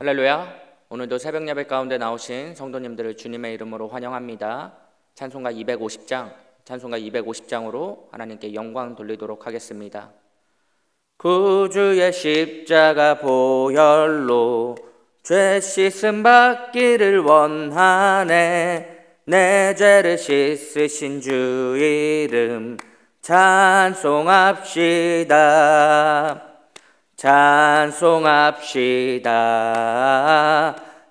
할렐루야. 오늘도 새벽 예배 가운데 나오신 성도님들을 주님의 이름으로 환영합니다. 찬송가 250장으로 하나님께 영광 돌리도록 하겠습니다. 구주의 십자가 보혈로 죄 씻음 받기를 원하네. 내 죄를 씻으신 주 이름 찬송합시다. 찬송합시다.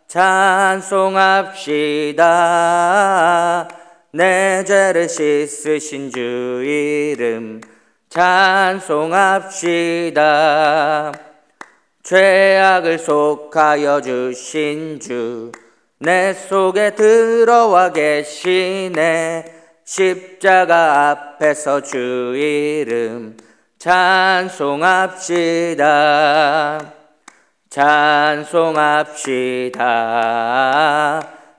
찬송합시다. 내 죄를 씻으신 주 이름 찬송합시다. 죄악을 속하여 주신 주 내 속에 들어와 계시네. 십자가 앞에서 주 이름 찬송합시다. 찬송합시다.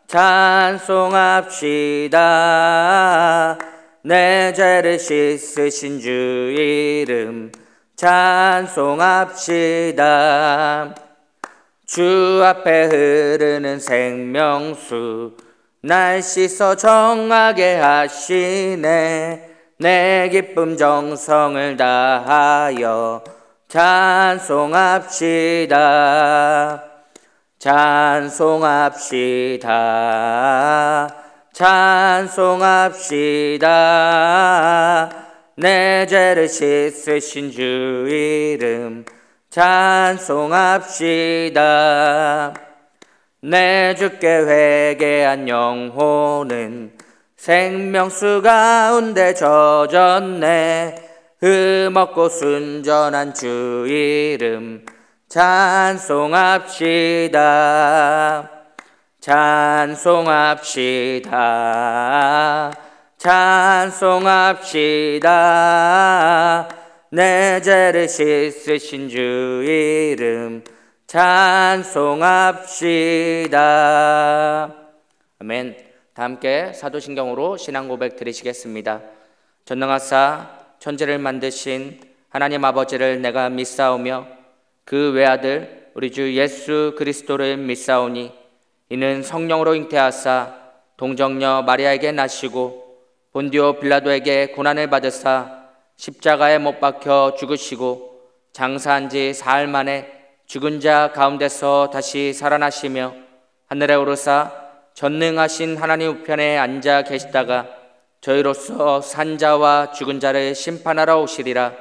찬송합시다. 내 죄를 씻으신 주 이름 찬송합시다. 주 앞에 흐르는 생명수 날 씻어 정하게 하시네. 내 기쁨 정성을 다하여 찬송합시다. 찬송합시다. 찬송합시다. 내 죄를 씻으신 주 이름 찬송합시다. 내 주께 회개한 영혼은 생명수 가운데 젖었네. 흠없고 순전한 주 이름 찬송합시다. 찬송합시다. 찬송합시다. 내 죄를 씻으신 주 이름 찬송합시다. 아멘. 다 함께 사도신경으로 신앙 고백 드리시겠습니다. 전능하사 천지를 만드신 하나님 아버지를 내가 믿사오며 그 외아들 우리 주 예수 그리스도를 믿사오니 이는 성령으로 잉태하사 동정녀 마리아에게 나시고 본디오 빌라도에게 고난을 받으사 십자가에 못 박혀 죽으시고 장사한 지 사흘 만에 죽은 자 가운데서 다시 살아나시며 하늘에 오르사 전능하신 하나님 우편에 앉아 계시다가 저희로서 산 자와 죽은 자를 심판하러 오시리라.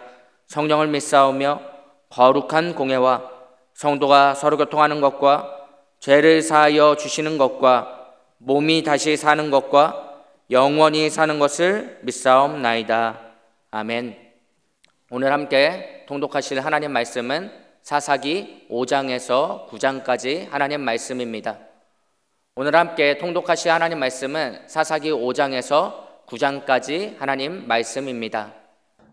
성령을 믿사오며 거룩한 공회와 성도가 서로 교통하는 것과 죄를 사하여 주시는 것과 몸이 다시 사는 것과 영원히 사는 것을 믿사옵나이다. 아멘. 오늘 함께 통독하실 하나님 말씀은 사사기 5장에서 9장까지 하나님 말씀입니다. 오늘 함께 통독하실 하나님 말씀은 사사기 5장에서 9장까지 하나님 말씀입니다.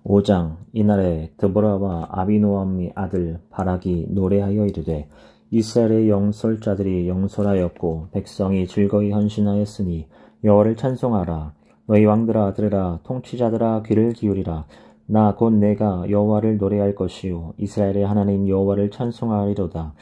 5장. 이날에 드보라와 아비노함의 아들 바락이 노래하여 이르되 이스라엘의 영솔자들이 영솔하였고 백성이 즐거이 헌신하였으니 여호와를 찬송하라. 너희 왕들아 들으라. 통치자들아 귀를 기울이라. 나 곧 내가 여호와를 노래할 것이요 이스라엘의 하나님 여호와를 찬송하리로다.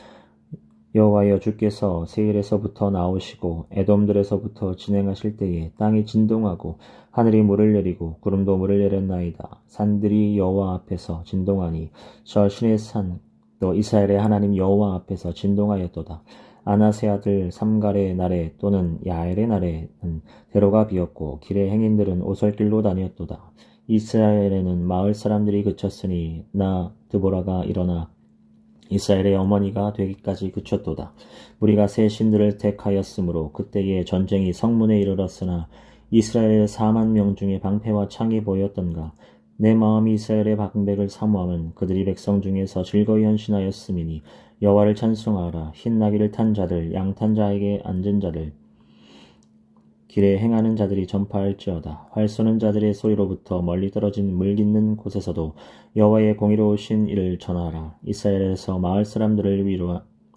여호와여 주께서 세일에서부터 나오시고 에돔들에서부터 진행하실 때에 땅이 진동하고 하늘이 물을 내리고 구름도 물을 내렸나이다. 산들이 여호와 앞에서 진동하니 저 신의 산도 이스라엘의 하나님 여호와 앞에서 진동하였도다. 아나세 아들 삼갈의 날에 또는 야엘의 날에는 대로가 비었고 길의 행인들은 오솔길로 다녔도다. 이스라엘에는 마을 사람들이 그쳤으니 나 드보라가 일어나 이스라엘의 어머니가 되기까지 그쳤도다. 우리가 새 신들을 택하였으므로 그때에 전쟁이 성문에 이르렀으나 이스라엘의 4만 명 중에 방패와 창이 보였던가. 내 마음이 이스라엘의 방백을 사모함은 그들이 백성 중에서 즐거이 헌신하였음이니 여호와를 찬송하라. 흰 나귀를 탄 자들 양 탄 자에게 앉은 자들 길에 행하는 자들이 전파할지어다. 활 쏘는 자들의 소리로부터 멀리 떨어진 물 깃는 곳에서도 여호와의 공의로우신 일을 전하라. 이스라엘에서 마을 사람들을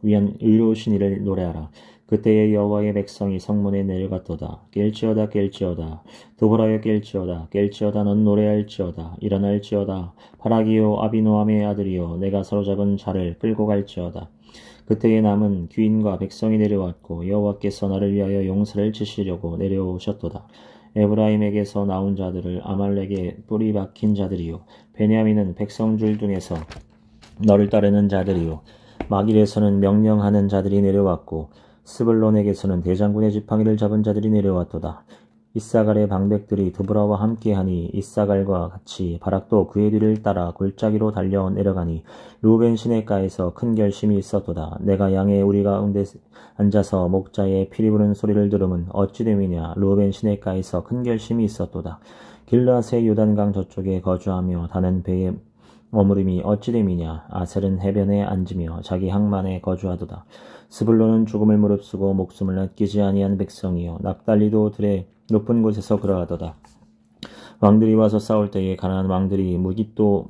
위한 의로우신 일을 노래하라. 그때에 여호와의 백성이 성문에 내려갔도다. 깰지어다 깰지어다. 드보라여 깰지어다. 깰지어다. 넌 노래할지어다. 일어날지어다. 바락이요 아비노함의 아들이요 내가 사로잡은 자를 끌고 갈지어다. 그때에 남은 귀인과 백성이 내려왔고 여호와께서 나를 위하여 용서를 치시려고 내려오셨도다. 에브라임에게서 나온 자들을 아말렉에 뿌리 박힌 자들이요 베냐민은 백성줄 중에서 너를 따르는 자들이요 마길에서는 명령하는 자들이 내려왔고 스불론에게서는 대장군의 지팡이를 잡은 자들이 내려왔도다. 이사갈의 방백들이 드보라와 함께하니 이사갈과 같이 바락도 그의 뒤를 따라 골짜기로 달려 내려가니 루벤 시내가에서 큰 결심이 있었도다. 내가 양의 우리 가운데 앉아서 목자의 피리 부는 소리를 들으면 어찌 됨이냐. 루벤 시내가에서 큰 결심이 있었도다. 길르앗의 요단강 저쪽에 거주하며 다는 배의 머무림이 어찌 됨이냐. 아셀은 해변에 앉으며 자기 항만에 거주하도다. 스불론은 죽음을 무릅쓰고 목숨을 아끼지 아니한 백성이요 납달리도 들의 높은 곳에서 그러하도다. 왕들이 와서 싸울 때에 가난한 왕들이 무깃도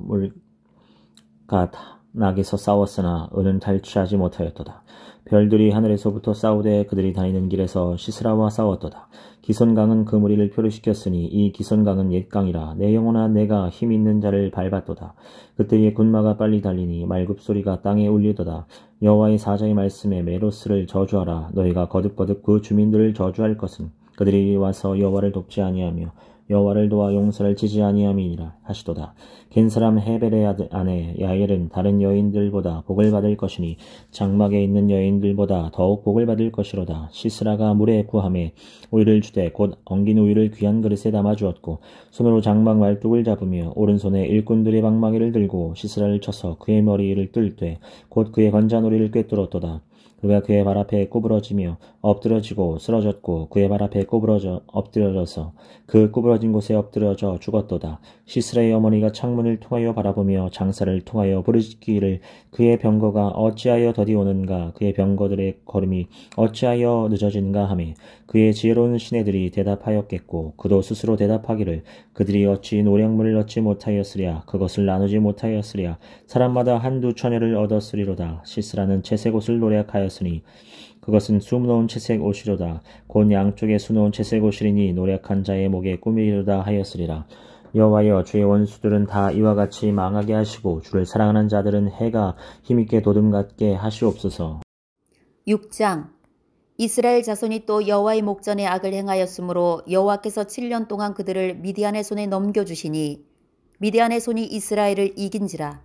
물갓낙에서 싸웠으나 은은 탈취하지 못하였도다. 별들이 하늘에서부터 싸우되 그들이 다니는 길에서 시스라와 싸웠도다. 기손강은 그 무리를 표류시켰으니 이 기손강은 옛강이라 내 영혼아 내가 힘 있는 자를 밟았도다. 그때에 군마가 빨리 달리니 말굽소리가 땅에 울리도다. 여호와의 사자의 말씀에 메로스를 저주하라. 너희가 거듭거듭 그 주민들을 저주할 것은 그들이 와서 여호와를 돕지 아니하며 여호와를 도와 용서를 치지 아니함이니라 하시도다. 겐사람 헤벨의 아내 야엘은 다른 여인들보다 복을 받을 것이니 장막에 있는 여인들보다 더욱 복을 받을 것이로다. 시스라가 물에 구함에 우유를 주되 곧 엉긴 우유를 귀한 그릇에 담아 주었고 손으로 장막 말뚝을 잡으며 오른손에 일꾼들의 방망이를 들고 시스라를 쳐서 그의 머리를 뜰 때 곧 그의 건자놀이를 꿰뚫었도다. 그가 그의 발 앞에 구부러지며 엎드러지고 쓰러졌고 그의 발 앞에 엎드려져서 그 구부러진 곳에 엎드려져 죽었도다. 시스라의 어머니가 창문을 통하여 바라보며 장사를 통하여 부르짖기를 그의 병거가 어찌하여 더디 오는가 그의 병거들의 걸음이 어찌하여 늦어지는가 하며 그의 지혜로운 시내들이 대답하였겠고 그도 스스로 대답하기를 그들이 어찌 노량물을 얻지 못하였으랴 그것을 나누지 못하였으랴 사람마다 한두 처녀를 얻었으리로다. 시스라는 채색 옷을 노력하였으니 그것은 수놓은 채색 옷이로다. 곧 양쪽에 수놓은 채색 옷이리니 노력한 자의 목에 꾸미리로다 하였으리라. 여호와여 주의 원수들은 다 이와 같이 망하게 하시고 주를 사랑하는 자들은 해가 힘있게 도둠같게 하시옵소서. 6장 이스라엘 자손이 또 여호와의 목전에 악을 행하였으므로 여호와께서 7년 동안 그들을 미디안의 손에 넘겨주시니 미디안의 손이 이스라엘을 이긴지라.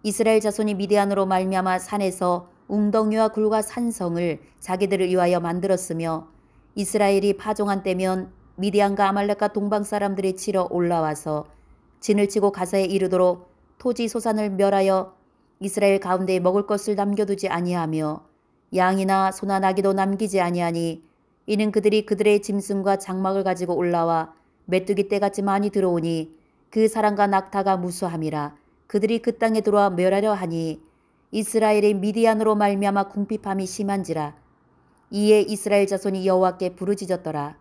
이스라엘 자손이 미디안으로 말미암아 산에서 웅덩이와 굴과 산성을 자기들을 위하여 만들었으며 이스라엘이 파종한 때면 미디안과 아말렉과 동방 사람들이 치러 올라와서 진을 치고 가사에 이르도록 토지 소산을 멸하여 이스라엘 가운데 먹을 것을 남겨두지 아니하며 양이나 소나 나귀도 남기지 아니하니 이는 그들이 그들의 짐승과 장막을 가지고 올라와 메뚜기 떼같이 많이 들어오니 그 사람과 낙타가 무수함이라. 그들이 그 땅에 들어와 멸하려 하니 이스라엘의 미디안으로 말미암아 궁핍함이 심한지라. 이에 이스라엘 자손이 여호와께 부르짖었더라.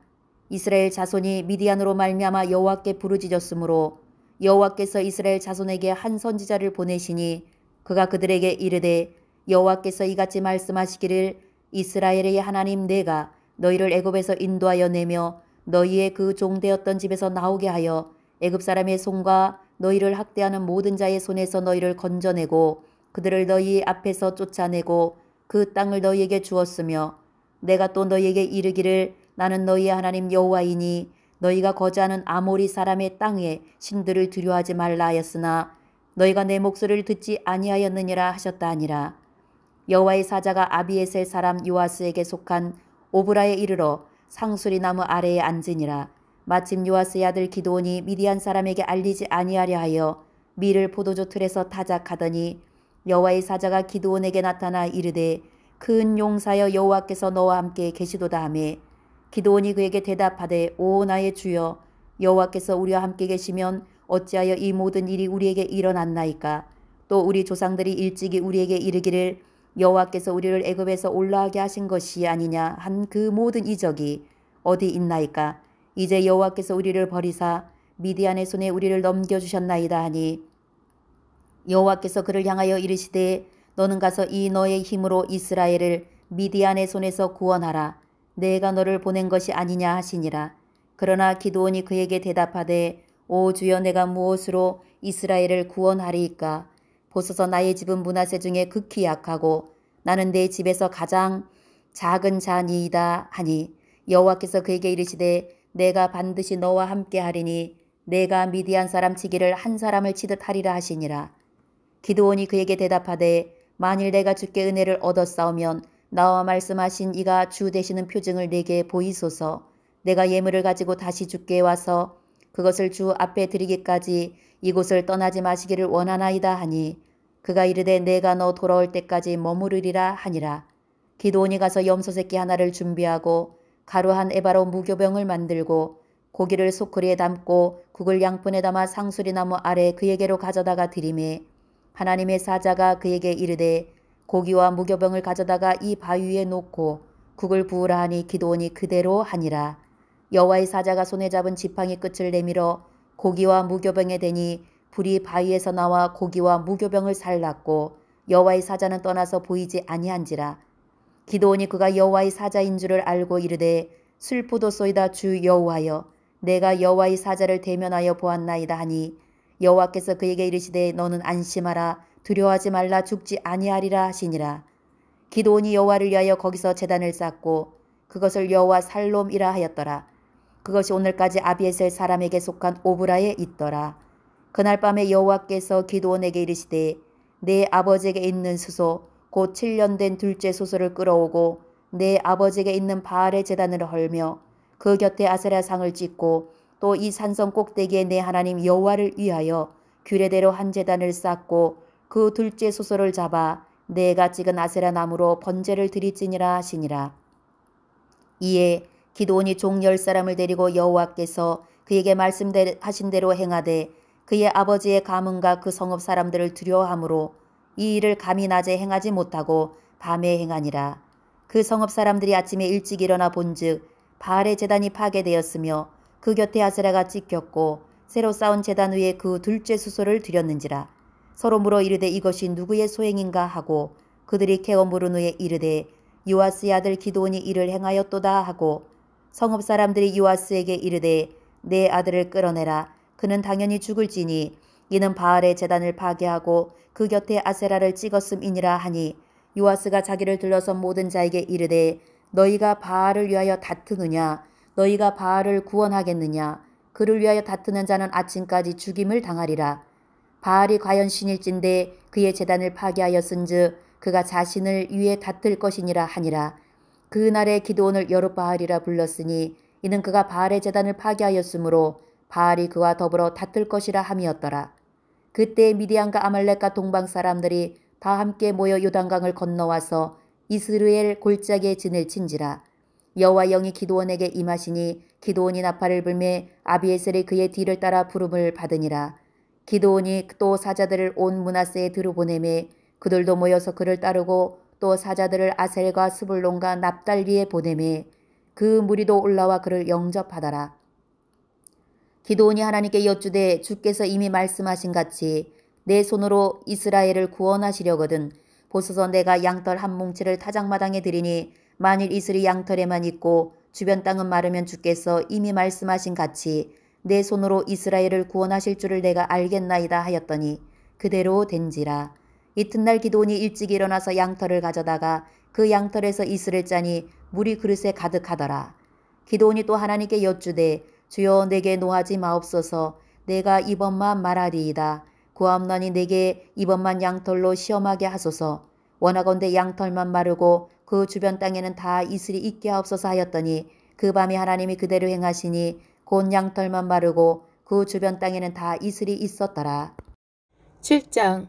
이스라엘 자손이 미디안으로 말미암아 여호와께 부르짖었으므로 여호와께서 이스라엘 자손에게 한 선지자를 보내시니 그가 그들에게 이르되 여호와께서 이같이 말씀하시기를 이스라엘의 하나님 내가 너희를 애굽에서 인도하여 내며 너희의 그 종되었던 집에서 나오게 하여 애굽 사람의 손과 너희를 학대하는 모든 자의 손에서 너희를 건져내고 그들을 너희 앞에서 쫓아내고 그 땅을 너희에게 주었으며 내가 또 너희에게 이르기를 나는 너희의 하나님 여호와이니 너희가 거주하는 아모리 사람의 땅에 신들을 두려워하지 말라 하였으나 너희가 내 목소리를 듣지 아니하였느니라 하셨다 하니라. 여호와의 사자가 아비에셀 사람 요아스에게 속한 오브라에 이르러 상수리 나무 아래에 앉으니라. 마침 요아스의 아들 기드온이 미디안 사람에게 알리지 아니하려 하여 밀을 포도주 틀에서 타작하더니 여호와의 사자가 기드온에게 나타나 이르되 큰 용사여 여호와께서 너와 함께 계시도다 하매 기드온이 그에게 대답하되 오 나의 주여 여호와께서 우리와 함께 계시면 어찌하여 이 모든 일이 우리에게 일어났나이까. 또 우리 조상들이 일찍이 우리에게 이르기를 여호와께서 우리를 애굽에서 올라가게 하신 것이 아니냐 한 그 모든 이적이 어디 있나이까. 이제 여호와께서 우리를 버리사 미디안의 손에 우리를 넘겨주셨나이다 하니 여호와께서 그를 향하여 이르시되 너는 가서 이 너의 힘으로 이스라엘을 미디안의 손에서 구원하라. 내가 너를 보낸 것이 아니냐 하시니라. 그러나 기드온이 그에게 대답하되 오 주여 내가 무엇으로 이스라엘을 구원하리이까. 보소서 나의 집은 므낫세 중에 극히 약하고 나는 내 집에서 가장 작은 자니이다 하니 여호와께서 그에게 이르시되 내가 반드시 너와 함께 하리니 내가 미디안 사람 치기를 한 사람을 치듯 하리라 하시니라. 기드온이 그에게 대답하되 만일 내가 주께 은혜를 얻었사오면 나와 말씀하신 이가 주 되시는 표징을 내게 보이소서. 내가 예물을 가지고 다시 주께 와서 그것을 주 앞에 드리기까지 이곳을 떠나지 마시기를 원하나이다 하니 그가 이르되 내가 너 돌아올 때까지 머무르리라 하니라. 기드온이 가서 염소 새끼 하나를 준비하고 가루 한 에바로 무교병을 만들고 고기를 소쿠리에 담고 국을 양푼에 담아 상수리나무 아래 그에게로 가져다가 드리매 하나님의 사자가 그에게 이르되 고기와 무교병을 가져다가 이 바위 위에 놓고 국을 부으라 하니 기드온이 그대로 하니라. 여호와의 사자가 손에 잡은 지팡이 끝을 내밀어 고기와 무교병에 대니 불이 바위에서 나와 고기와 무교병을 살랐고 여호와의 사자는 떠나서 보이지 아니한지라. 기드온이 그가 여호와의 사자인 줄을 알고 이르되 슬프도소이다 주 여호와여 내가 여호와의 사자를 대면하여 보았나이다 하니 여호와께서 그에게 이르시되 너는 안심하라 두려워하지 말라 죽지 아니하리라 하시니라. 기드온이 여호와를 위하여 거기서 제단을 쌓고 그것을 여호와 살롬이라 하였더라. 그것이 오늘까지 아비에셀 사람에게 속한 오브라에 있더라. 그날 밤에 여호와께서 기드온에게 이르시되 내 아버지에게 있는 수소 곧 7년 된 둘째 수소를 끌어오고 내 아버지에게 있는 바알의 제단을 헐며 그 곁에 아세라 상을 찍고 또 이 산성 꼭대기에 내 하나님 여호와를 위하여 규례대로 한 제단을 쌓고 그 둘째 수소를 잡아 내가 찍은 아세라 나무로 번제를 드리지니라 하시니라. 이에 기드온이 종 10사람을 데리고 여호와께서 그에게 말씀하신 대로 행하되 그의 아버지의 가문과 그 성읍 사람들을 두려워하므로 이 일을 감히 낮에 행하지 못하고 밤에 행하니라. 그 성읍 사람들이 아침에 일찍 일어나 본즉 바알의 제단이 파괴되었으며 그 곁에 아세라가 찍혔고 새로 쌓은 제단 위에 그 둘째 수소를 드렸는지라. 서로 물어 이르되 이것이 누구의 소행인가 하고 그들이 캐어 물은 후에 이르되 요아스의 아들 기드온이 이를 행하였도다 하고 성읍 사람들이 요아스에게 이르되 내 아들을 끌어내라. 그는 당연히 죽을지니 이는 바알의 제단을 파괴하고 그 곁에 아세라를 찍었음이니라 하니 요아스가 자기를 들러서 모든 자에게 이르되 너희가 바알을 위하여 다투느냐 너희가 바알을 구원하겠느냐 그를 위하여 다투는 자는 아침까지 죽임을 당하리라. 바알이 과연 신일진데 그의 제단을 파괴하였은즉 그가 자신을 위해 다툴 것이니라 하니라. 그날에 기드온을 여룻바알이라 불렀으니 이는 그가 바알의 제단을 파괴하였으므로 바알이 그와 더불어 다툴 것이라 함이었더라. 그때 미디안과 아말렉과 동방 사람들이 다 함께 모여 요단강을 건너와서 이스르엘 골짜기에 진을 친지라. 여호와 영이 기드온에게 임하시니 기드온이 나팔을 불매 아비에셀이 그의 뒤를 따라 부름을 받으니라. 기드온이 또 사자들을 온 므낫세에 들어보내매 그들도 모여서 그를 따르고 또 사자들을 아셀과 스불론과 납달리에 보내매 그 무리도 올라와 그를 영접하더라. 기드온이 하나님께 여쭈되 주께서 이미 말씀하신 같이 내 손으로 이스라엘을 구원하시려거든 보소서 내가 양털 한 뭉치를 타작마당에 드리니 만일 이슬이 양털에만 있고 주변 땅은 마르면 주께서 이미 말씀하신 같이 내 손으로 이스라엘을 구원하실 줄을 내가 알겠나이다 하였더니 그대로 된지라. 이튿날 기드온이 일찍 일어나서 양털을 가져다가 그 양털에서 이슬을 짜니 물이 그릇에 가득하더라. 기드온이 또 하나님께 여쭈되 주여 내게 노하지 마옵소서 내가 이번만 말하리이다. 구하옵나니 내게 이번만 양털로 시험하게 하소서. 원하건대 양털만 마르고 그 주변 땅에는 다 이슬이 있게 하옵소서 하였더니 그 밤에 하나님이 그대로 행하시니 곧 양털만 마르고 그 주변 땅에는 다 이슬이 있었더라. 7장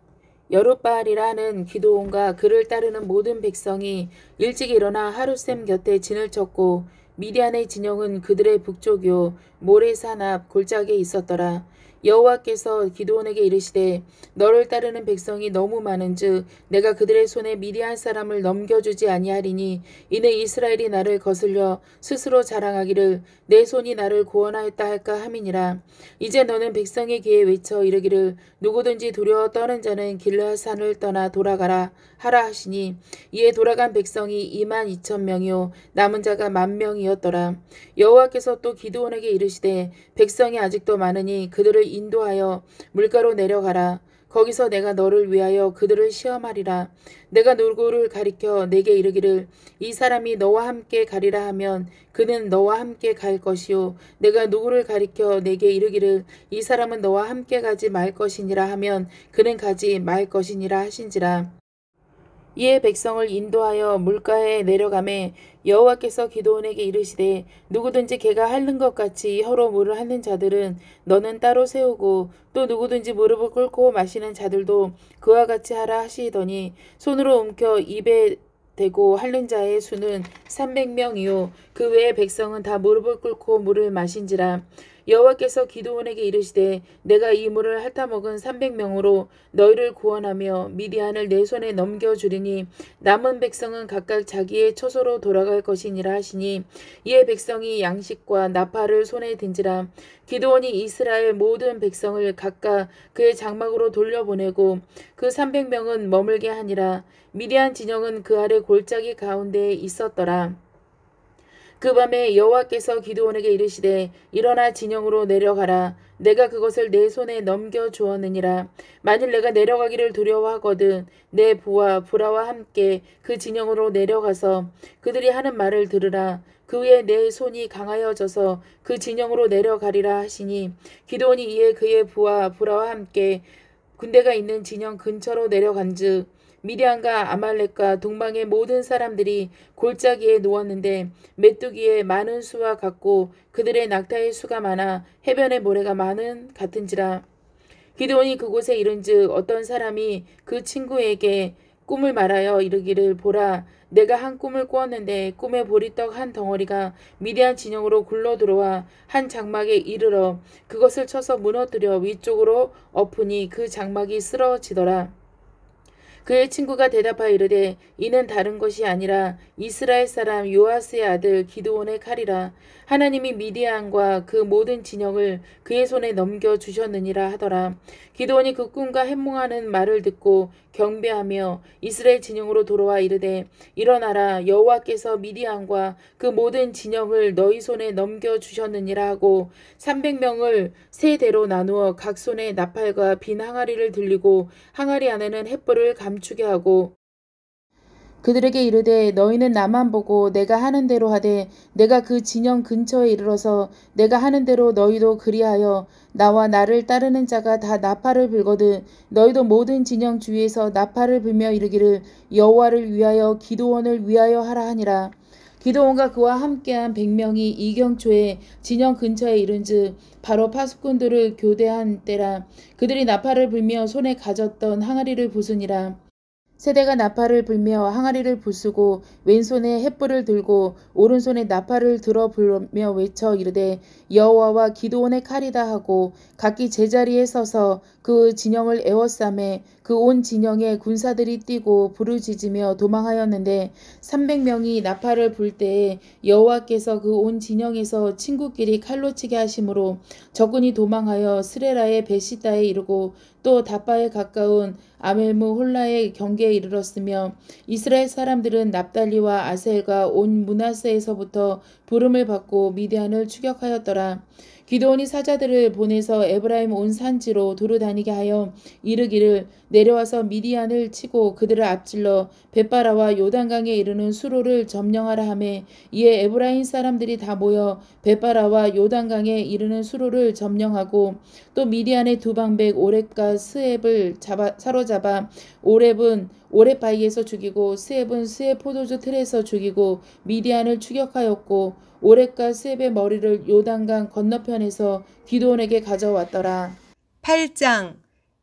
여룻바알이라는 기드온과 그를 따르는 모든 백성이 일찍 일어나 하룻샘 곁에 진을 쳤고 미디안의 진영은 그들의 북쪽이요 모레산 앞 골짜기에 있었더라. 여호와께서 기드온에게 이르시되 너를 따르는 백성이 너무 많은즉 내가 그들의 손에 미디안 사람을 넘겨주지 아니하리니 이는 이스라엘이 나를 거슬려 스스로 자랑하기를 내 손이 나를 구원하였다 할까 함이니라. 이제 너는 백성의 귀에 외쳐 이르기를 누구든지 두려워 떠는 자는 길르앗산을 떠나 돌아가라 하라 하시니 이에 돌아간 백성이 22,000명이요 남은 자가 10,000명이었더라. 여호와께서 또 기드온에게 이르시되 백성이 아직도 많으니 그들을 인도하여 물가로 내려가라. 거기서 내가 너를 위하여 그들을 시험하리라. 내가 누구를 가리켜 내게 이르기를 이 사람이 너와 함께 가리라 하면 그는 너와 함께 갈 것이요 내가 누구를 가리켜 내게 이르기를 이 사람은 너와 함께 가지 말 것이니라 하면 그는 가지 말 것이니라 하신지라. 이에 백성을 인도하여 물가에 내려가매 여호와께서 기드온에게 이르시되 누구든지 개가 핥는 것 같이 혀로 물을 핥는 자들은 너는 따로 세우고 또 누구든지 무릎을 꿇고 마시는 자들도 그와 같이 하라 하시더니 손으로 움켜 입에 대고 핥는 자의 수는 300명이요 그 외의 백성은 다 무릎을 꿇고 물을 마신지라. 여호와께서 기드온에게 이르시되 내가 이 물을 핥아먹은 300명으로 너희를 구원하며 미디안을 내 손에 넘겨주리니 남은 백성은 각각 자기의 처소로 돌아갈 것이니라 하시니 이에 백성이 양식과 나팔을 손에 든지라. 기드온이 이스라엘 모든 백성을 각각 그의 장막으로 돌려보내고 그 300명은 머물게 하니라. 미디안 진영은 그 아래 골짜기 가운데에 있었더라. 그 밤에 여호와께서 기드온에게 이르시되 일어나 진영으로 내려가라. 내가 그것을 내 손에 넘겨주었느니라. 만일 내가 내려가기를 두려워하거든 내 부하 브라와 함께 그 진영으로 내려가서 그들이 하는 말을 들으라. 그 후에 내 손이 강하여져서 그 진영으로 내려가리라 하시니 기드온이 이에 그의 부하 브라와 함께 군대가 있는 진영 근처로 내려간즉 미디안과 아말렉과 동방의 모든 사람들이 골짜기에 누웠는데 메뚜기의 많은 수와 같고 그들의 낙타의 수가 많아 해변의 모래가 많은 같은지라. 기드온이 그곳에 이른즉 어떤 사람이 그 친구에게 꿈을 말하여 이르기를 보라 내가 한 꿈을 꾸었는데 꿈에 보리떡 한 덩어리가 미디안 진영으로 굴러 들어와 한 장막에 이르러 그것을 쳐서 무너뜨려 위쪽으로 엎으니 그 장막이 쓰러지더라. 그의 친구가 대답하여 이르되 이는 다른 것이 아니라 이스라엘 사람 요아스의 아들 기드온의 칼이라. 하나님이 미디안과 그 모든 진영을 그의 손에 넘겨주셨느니라 하더라. 기드온이 그 꿈과 해몽하는 말을 듣고 경배하며 이스라엘 진영으로 돌아와 이르되 일어나라 여호와께서 미디안과 그 모든 진영을 너희 손에 넘겨주셨느니라 하고 300명을 세 대로 나누어 각 손에 나팔과 빈 항아리를 들리고 항아리 안에는 횃불을 감추게 하고 그들에게 이르되 너희는 나만 보고 내가 하는 대로 하되 내가 그 진영 근처에 이르러서 내가 하는 대로 너희도 그리하여 나와 나를 따르는 자가 다 나팔을 불거든 너희도 모든 진영 주위에서 나팔을 불며 이르기를 여호와를 위하여 기드온을 위하여 하라 하니라. 기드온과 그와 함께한 100명이 이경초에 진영 근처에 이른즉 바로 파수꾼들을 교대한 때라. 그들이 나팔을 불며 손에 가졌던 항아리를 부수니라. 세대가 나팔을 불며 항아리를 부수고 왼손에 횃불을 들고 오른손에 나팔을 들어 불며 외쳐 이르되 여호와와 기드온의 칼이다 하고 각기 제자리에 서서 그 진영을 에워싸매 그 온 진영에 군사들이 뛰고 부르짖으며 도망하였는데 300명이 나팔을 불 때에 여호와께서 그 온 진영에서 친구끼리 칼로 치게 하심으로 적군이 도망하여 스레라의 베시다에 이르고 또 다바에 가까운 아멜무 홀라의 경계에 이르렀으며 이스라엘 사람들은 납달리와 아셀과 온 므낫세에서부터 부름을 받고 미디안을 추격하였더라. 기드온이 사자들을 보내서 에브라임 온 산지로 두루다니게 하여 이르기를 내려와서 미디안을 치고 그들을 앞질러 벳바라와 요단강에 이르는 수로를 점령하라 하매 이에 에브라임 사람들이 다 모여 벳바라와 요단강에 이르는 수로를 점령하고 또 미디안의 두 방백 오렙과 스앱을 사로잡아 오렙은 오렙바위에서 죽이고 스앱은 스앱 포도주 틀에서 죽이고 미디안을 추격하였고 오렙과 스앱의 머리를 요단강 건너편에서 기드온에게 가져왔더라. 8장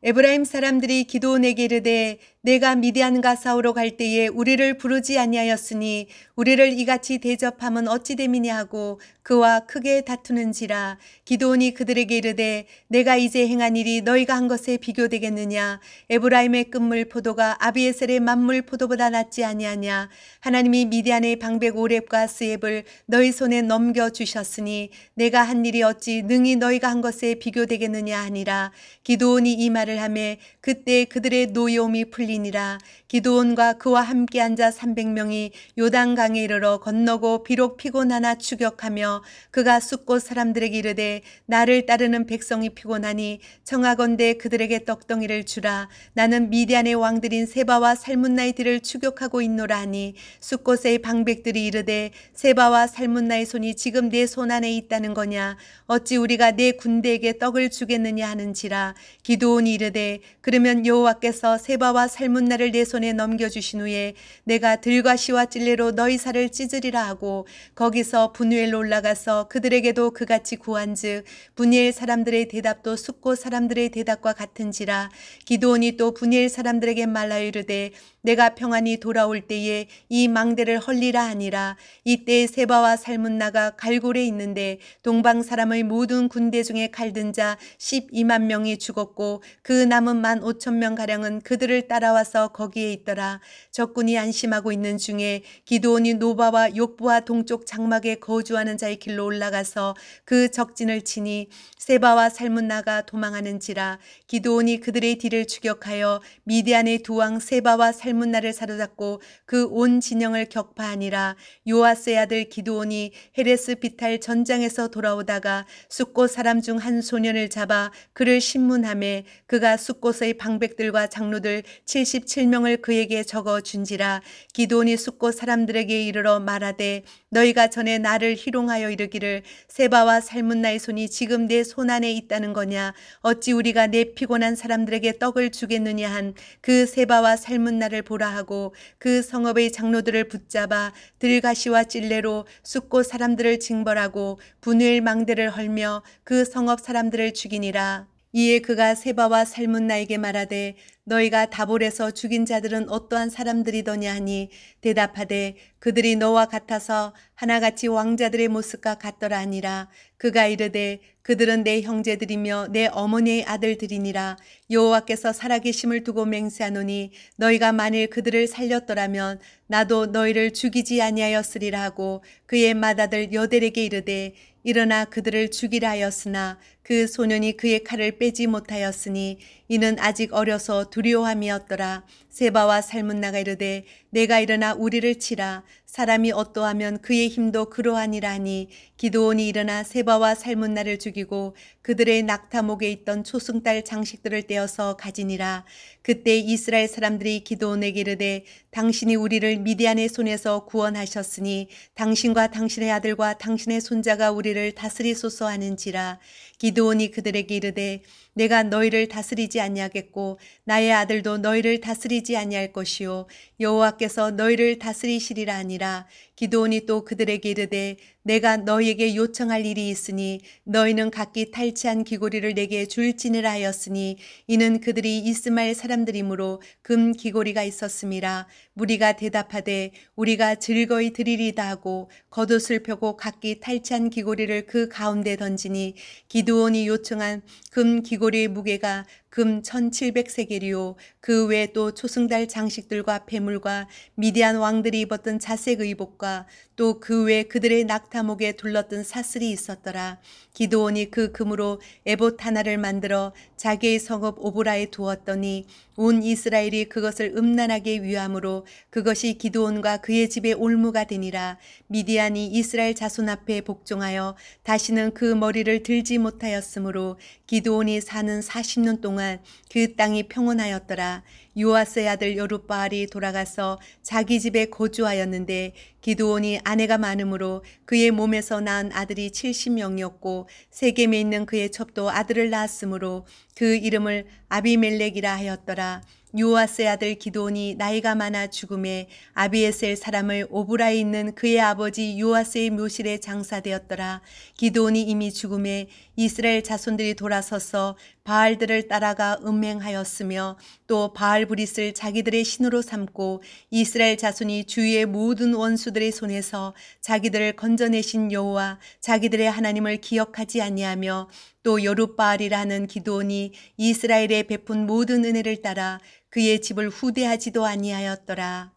에브라임 사람들이 기드온에게 이르되 내가 미디안과 싸우러 갈 때에 우리를 부르지 아니하였으니 우리를 이같이 대접함은 어찌 됨이냐 하고 그와 크게 다투는지라. 기드온이 그들에게 이르되 내가 이제 행한 일이 너희가 한 것에 비교되겠느냐. 에브라임의 끝물 포도가 아비에셀의 만물 포도보다 낫지 아니하냐. 하나님이 미디안의 방백 오렙과 스앱을 너희 손에 넘겨주셨으니 내가 한 일이 어찌 능히 너희가 한 것에 비교되겠느냐 하니라. 기드온이 이 말을 하매 그때 그들의 노여움이 풀리 살리니라. 기드온과 그와 함께 앉아 300명이 요단강에 이르러 건너고 비록 피곤하나 추격하며 그가 숫곳 사람들에게 이르되 나를 따르는 백성이 피곤하니 청하건대 그들에게 떡덩이를 주라. 나는 미디안의 왕들인 세바와 살문나의 뒤를 추격하고 있노라 하니 숫곳의 방백들이 이르되 세바와 살문나의 손이 지금 내 손 안에 있다는 거냐. 어찌 우리가 내 군대에게 떡을 주겠느냐 하는지라. 기드온이 이르되 그러면 여호와께서 세바와 살문나를 내 손에 넘겨주신 후에 내가 들과 시와 찔레로 너희 살을 찢으리라 하고 거기서 분우엘로 올라가서 그들에게도 그같이 구한즉 분이엘 사람들의 대답도 숫곳 사람들의 대답과 같은지라. 기드온이 또 분이엘 사람들에게 말하여 이르되 내가 평안히 돌아올 때에 이 망대를 헐리라 하니라. 이때 세바와 살문나가 갈골에 있는데 동방 사람의 모든 군대 중에 칼든 자 12만 명이 죽었고 그 남은 15,000명 가량은 그들을 따라와서 거기에 있더라. 적군이 안심하고 있는 중에 기드온이 노바와 욕부와 동쪽 장막에 거주하는 자의 길로 올라가서 그 적진을 치니 세바와 살문나가 도망하는지라. 기드온이 그들의 뒤를 추격하여 미디안의 두 왕 세바와 살문나를 사로잡고 그 온 진영을 격파하니라. 요아스의 아들 기드온이 헤레스 비탈 전장에서 돌아오다가 숫곳 사람 중 한 소년을 잡아 그를 신문하매 그가 숫곳의 방백들과 장로들 77명을 그에게 적어 준지라. 기드온이 숫곳 사람들에게 이르러 말하되 너희가 전에 나를 희롱하여 이르기를 세바와 살문나의 손이 지금 내 손 안에 있다는 거냐. 어찌 우리가 내 피곤한 사람들에게 떡을 주겠느냐 한 그 세바와 살문나를 보라 하고 그 성읍의 장로들을 붙잡아 들가시와 찔레로 숫곳 사람들을 징벌하고 분우엘 망대를 헐며 그 성읍 사람들을 죽이니라. 이에 그가 세바와 살문나에게 말하되 너희가 다볼에서 죽인 자들은 어떠한 사람들이더냐 하니 대답하되 그들이 너와 같아서 하나같이 왕자들의 모습과 같더라 하니라. 그가 이르되 그들은 내 형제들이며 내 어머니의 아들들이니라. 여호와께서 살아계심을 두고 맹세하노니 너희가 만일 그들을 살렸더라면 나도 너희를 죽이지 아니하였으리라 하고 그의 맏아들 여델에게 이르되 일어나 그들을 죽이라 하였으나 그 소년이 그의 칼을 빼지 못하였으니 이는 아직 어려서 두려움이었더라. 세바와 살문나가 이르되 내가 일어나 우리를 치라. 사람이 어떠하면 그의 힘도 그러하니라 하니 기드온이 일어나 세바와 살문나를 죽이고 그들의 낙타목에 있던 초승달 장식들을 떼어서 가지니라. 그때 이스라엘 사람들이 기드온에게 이르되 당신이 우리를 미디안의 손에서 구원하셨으니 당신과 당신의 아들과 당신의 손자가 우리를 다스리소서 하는지라. 기드온이 그들에게 이르되 내가 너희를 다스리지 아니하겠고 나의 아들도 너희를 다스리지 아니할 것이요 여호와께서 너희를 다스리시리라 하니라. 기드온이 또 그들에게 이르되 내가 너희에게 요청할 일이 있으니 너희는 각기 탈취한 귀고리를 내게 줄지니라 하였으니 이는 그들이 이스마엘 사람들이므로 금 귀고리가 있었음이라. 무리가 대답하되 우리가 즐거이 드리리다 하고 겉옷을 펴고 각기 탈취한 귀고리를 그 가운데 던지니 기드온이 요청한 금 귀고리의 무게가 금 1700세겔이요 그 외에 또 초승달 장식들과 폐물과 미디안 왕들이 입었던 자색 의복과 또 그 외에 그들의 낙타목에 둘렀던 사슬이 있었더라. 기드온이 그 금으로 에봇 하나를 만들어 자기의 성읍 오브라에 두었더니 온 이스라엘이 그것을 음란하게 위함으로 그것이 기드온과 그의 집의 올무가 되니라. 미디안이 이스라엘 자손 앞에 복종하여 다시는 그 머리를 들지 못하였으므로 기드온이 사는 40년 동안 그 땅이 평온하였더라. 요아스의 아들 여룻바알이 돌아가서 자기 집에 거주하였는데 기드온이 아내가 많으므로 그의 몸에서 낳은 아들이 70명이었고 세겜에 있는 그의 첩도 아들을 낳았으므로 그 이름을 아비멜렉이라 하였더라. 요아스의 아들 기드온이 나이가 많아 죽음에 아비에셀 사람을 오브라에 있는 그의 아버지 요아스의 묘실에 장사되었더라. 기드온이 이미 죽음에 이스라엘 자손들이 돌아서서 바알들을 따라가 음행하였으며 또 바알브릿을 자기들의 신으로 삼고 이스라엘 자손이 주위의 모든 원수들의 손에서 자기들을 건져내신 여호와 자기들의 하나님을 기억하지 아니하며 또 여룻바알이라는 기드온이 이스라엘에 베푼 모든 은혜를 따라 그의 집을 후대하지도 아니하였더라.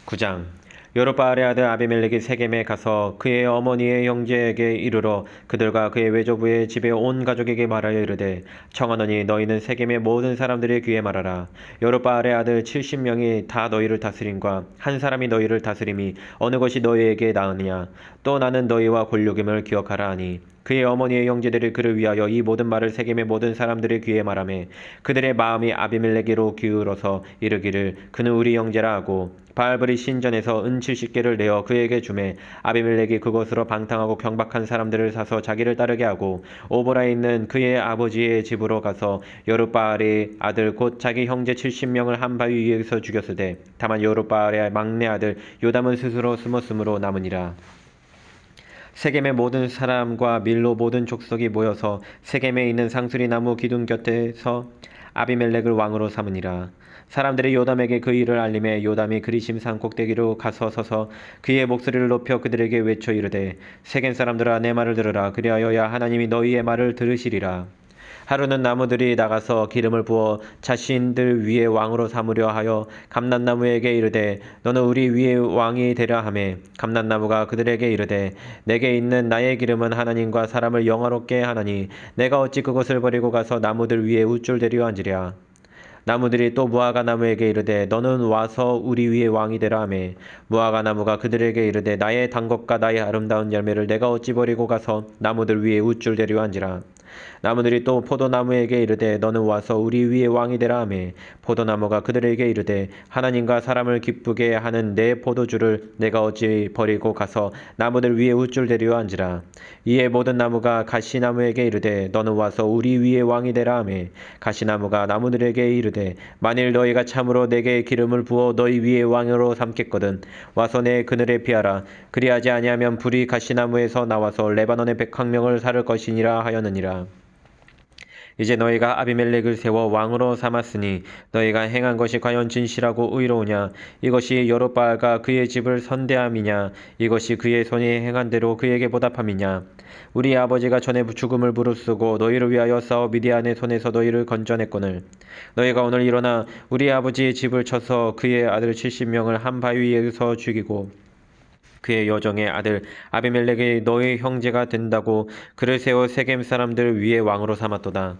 9장 여룻바알의 아들 아비멜렉이 세겜에 가서 그의 어머니의 형제에게 이르러 그들과 그의 외조부의 집에 온 가족에게 말하여 이르되 청하노니 너희는 세겜의 모든 사람들의 귀에 말하라. 여룻바알의 아들 70명이 다 너희를 다스림과 한 사람이 너희를 다스림이 어느 것이 너희에게 나으냐. 또 나는 너희와 골육임을 기억하라 하니 그의 어머니의 형제들이 그를 위하여 이 모든 말을 세겜의 모든 사람들의 귀에 말하매 그들의 마음이 아비멜렉에게로 기울어서 이르기를 그는 우리 형제라 하고 바알브리 신전에서 은 70개를 내어 그에게 주매 아비멜렉이 그것으로 방탕하고 경박한 사람들을 사서 자기를 따르게 하고 오보라에 있는 그의 아버지의 집으로 가서 여룻바알의 아들 곧 자기 형제 70명을 한 바위 위에서 죽였으되 다만 여룻바알의 막내 아들 요담은 스스로 숨었으므로 남으니라. 세겜의 모든 사람과 밀로 모든 족속이 모여서 세겜에 있는 상수리 나무 기둥 곁에서 아비멜렉을 왕으로 삼으니라. 사람들이 요담에게 그 일을 알림해 요담이 그리심산 꼭대기로 가서 서서 그의 목소리를 높여 그들에게 외쳐 이르되 세겜 사람들아 내 말을 들으라. 그리하여야 하나님이 너희의 말을 들으시리라. 하루는 나무들이 나가서 기름을 부어 자신들 위에 왕으로 삼으려 하여 감낫나무에게 이르되 너는 우리 위에 왕이 되려 하매 감낫나무가 그들에게 이르되 내게 있는 나의 기름은 하나님과 사람을 영화롭게 하나니 내가 어찌 그것을 버리고 가서 나무들 위에 우쭐대려 앉으랴. 나무들이 또 무화과 나무에게 이르되 너는 와서 우리 위에 왕이 되라 하매 무화과 나무가 그들에게 이르되 나의 단 것과 나의 아름다운 열매를 내가 어찌 버리고 가서 나무들 위에 우쭐대려 앉으라. 나무들이 또 포도나무에게 이르되 너는 와서 우리 위에 왕이 되라 하매 포도나무가 그들에게 이르되 하나님과 사람을 기쁘게 하는 내 포도주를 내가 어찌 버리고 가서 나무들 위에 우쭐대려 앉으라. 이에 모든 나무가 가시나무에게 이르되 너는 와서 우리 위에 왕이 되라 하매 가시나무가 나무들에게 이르되 만일 너희가 참으로 내게 기름을 부어 너희 위에 왕으로 삼겠거든 와서 내 그늘에 피하라. 그리하지 아니하면 불이 가시나무에서 나와서 레바논의 100항명을 사를 것이니라 하였느니라. 이제 너희가 아비멜렉을 세워 왕으로 삼았으니 너희가 행한 것이 과연 진실하고 의로우냐. 이것이 여룻바알과 그의 집을 선대함이냐. 이것이 그의 손이 행한 대로 그에게 보답함이냐. 우리 아버지가 전에 죽음을 무릅쓰고 너희를 위하여 싸워 미디안의 손에서 너희를 건져냈거늘 너희가 오늘 일어나 우리 아버지의 집을 쳐서 그의 아들 70명을 한 바위 위에서 죽이고 그의 여종의 아들 아비멜렉이 너희 형제가 된다고 그를 세워 세겜 사람들 위에 왕으로 삼았도다.